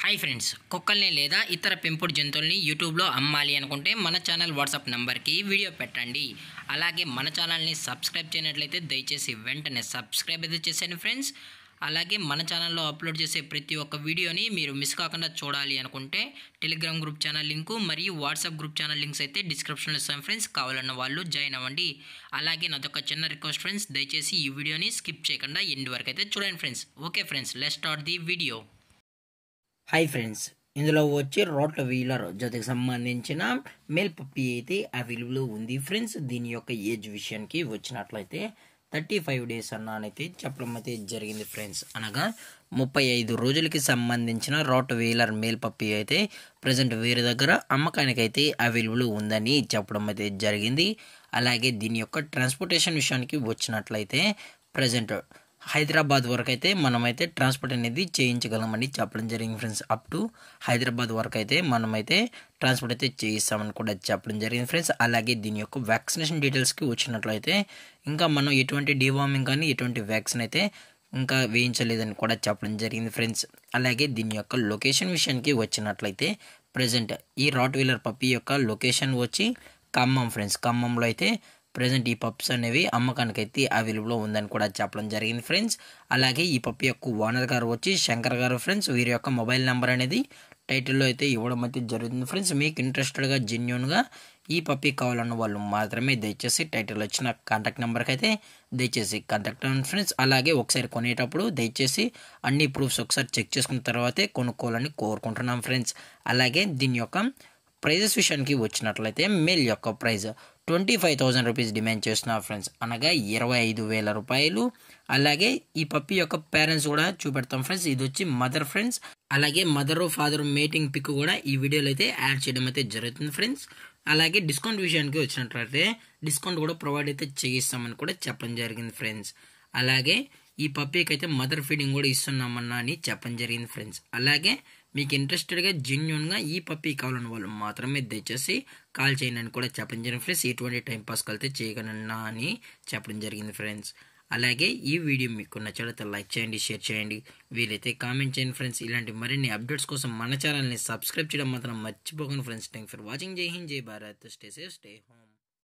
Hi friends, కుక్కల్ని లేదా ఇతర పెంపుడు జంతువుల్ని యూట్యూబ్లో అమ్మాలి అనుకుంటే మన ఛానల్ వాట్సాప్ నెంబర్కి వీడియో పెట్టండి. అలాగే మన ఛానల్ని సబ్స్క్రైబ్ చేయనట్లయితే దయచేసి వెంటనే సబ్స్క్రైబ్ అయితే చేసేయండి ఫ్రెండ్స్. అలాగే మన ఛానల్లో అప్లోడ్ చేసే ప్రతి ఒక్క వీడియోని మీరు మిస్ కాకుండా చూడాలి అనుకుంటే టెలిగ్రామ్ గ్రూప్ ఛానల్ లింకు మరియు వాట్సాప్ గ్రూప్ ఛానల్ లింక్స్ అయితే డిస్క్రిప్షన్లో ఇస్తాను ఫ్రెండ్స్. కావాలన్న వాళ్ళు జాయిన్ అవ్వండి. అలాగే నాదొక చిన్న రిక్వెస్ట్ ఫ్రెండ్స్, దయచేసి ఈ వీడియోని స్కిప్ చేయకుండా ఎండ్ వరకు అయితే చూడండి friends. Okay friends, let's start the video. Hi friends, ఇందులో వచ్చి రోట్ వీలర్ జతకి సంబంధించిన మేల్ పప్పీ అయితే అవైలబుల్ ఉంది ఫ్రెండ్స్. దీని యొక్క ఏజ్ విషయానికి వచ్చినట్లయితే 35 డేస్ అన్నానైతే చెప్పడం అయితే జరిగింది ఫ్రెండ్స్. అనగా 35 రోజులకి సంబంధించిన రోట్ వీలర్ మేల్ పప్పీ అయితే ప్రజెంట్ వీరి దగ్గర అమ్మకానికి అయితే అవైలబుల్ ఉందని చెప్పడం అయితే జరిగింది. అలాగే దీని యొక్క ట్రాన్స్పోర్టేషన్ విషయానికి వచ్చినట్లయితే ప్రజెంట్ హైదరాబాద్ వరకు అయితే మనమైతే ట్రాన్స్పోర్ట్ అనేది చేయించగలమని చెప్పడం జరిగింది ఫ్రెండ్స్. అప్ టు హైదరాబాద్ వరకు అయితే మనమైతే ట్రాన్స్పోర్ట్ అయితే చేయిస్తామని కూడా చెప్పడం జరిగింది ఫ్రెండ్స్. అలాగే దీని యొక్క వ్యాక్సినేషన్ డీటెయిల్స్కి వచ్చినట్లయితే ఇంకా మనం ఎటువంటి డివార్మింగ్ కానీ ఎటువంటి వ్యాక్సిన్ అయితే ఇంకా వేయించలేదని కూడా చెప్పడం జరిగింది ఫ్రెండ్స్. అలాగే దీని యొక్క లొకేషన్ విషయానికి వచ్చినట్లయితే ప్రజెంట్ ఈ రాట్ వీలర్ పప్పీ యొక్క లొకేషన్ వచ్చి ఖమ్మం ఫ్రెండ్స్. ఖమ్మంలో అయితే ప్రజెంట్ ఈ పప్స్ అనేవి అమ్మకానికి అయితే అవైలబుల్లో ఉందని కూడా చెప్పడం జరిగింది ఫ్రెండ్స్. అలాగే ఈ పప్పి యొక్క ఓనర్ గారు వచ్చి శంకర్ గారు ఫ్రెండ్స్. వీరి యొక్క మొబైల్ నెంబర్ అనేది టైటిల్లో అయితే ఇవ్వడం అయితే జరుగుతుంది ఫ్రెండ్స్. మీకు ఇంట్రెస్టెడ్గా జెన్యూన్గా ఈ పప్పి కావాలన్న వాళ్ళు మాత్రమే దయచేసి టైటిల్లో వచ్చిన కాంటాక్ట్ నెంబర్కి అయితే దయచేసి కాంటాక్ట్ అవ్వండి ఫ్రెండ్స్. అలాగే ఒకసారి కొనేటప్పుడు దయచేసి అన్ని ప్రూఫ్స్ ఒకసారి చెక్ చేసుకున్న తర్వాతే కొనుక్కోవాలని కోరుకుంటున్నాం ఫ్రెండ్స్. అలాగే దీని యొక్క ప్రైజెస్ విషయానికి వచ్చినట్లయితే మేల్ యొక్క ప్రైజ్ 25,000 రూపీస్ డిమాండ్ చేస్తున్నారు ఫ్రెండ్స్. అనగా 25,000 రూపాయలు. అలాగే ఈ పప్పి యొక్క పేరెంట్స్ కూడా చూపెడతాం ఫ్రెండ్స్. ఇది వచ్చి మదర్ ఫ్రెండ్స్. అలాగే మదర్ ఫాదర్ మేటింగ్ పిక్ కూడా ఈ వీడియోలో అయితే యాడ్ చేయడం అయితే జరుగుతుంది ఫ్రెండ్స్. అలాగే డిస్కౌంట్ విషయానికి వచ్చినట్లయితే డిస్కౌంట్ కూడా ప్రొవైడ్ అయితే చేయిస్తామని కూడా చెప్పడం జరిగింది ఫ్రెండ్స్. అలాగే ఈ పప్పీకి అయితే మదర్ ఫీడింగ్ కూడా ఇస్తున్నామన్నా అని చెప్పడం జరిగింది ఫ్రెండ్స్. అలాగే మీకు ఇంట్రెస్టెడ్గా జెన్యూన్గా ఈ పప్పీ కావాలన్న వాళ్ళు మాత్రమే దయచేసి కాల్ చేయండి అని కూడా చెప్పడం జరిగింది ఫ్రెండ్స్. ఎటువంటి టైంపాస్ కలితే చేయగలన్నా అని చెప్పడం జరిగింది ఫ్రెండ్స్. అలాగే ఈ వీడియో మీకు నచ్చినట్లయితే లైక్ చేయండి, షేర్ చేయండి, వీలైతే కామెంట్ చేయండి ఫ్రెండ్స్. ఇలాంటి మరిన్ని అప్డేట్స్ కోసం మన ఛానల్ని సబ్స్క్రైబ్ చేయడం మాత్రం మర్చిపోకండి ఫ్రెండ్స్. Thank for watching. జై హింద్, జై Bharat. Stay safe, stay home.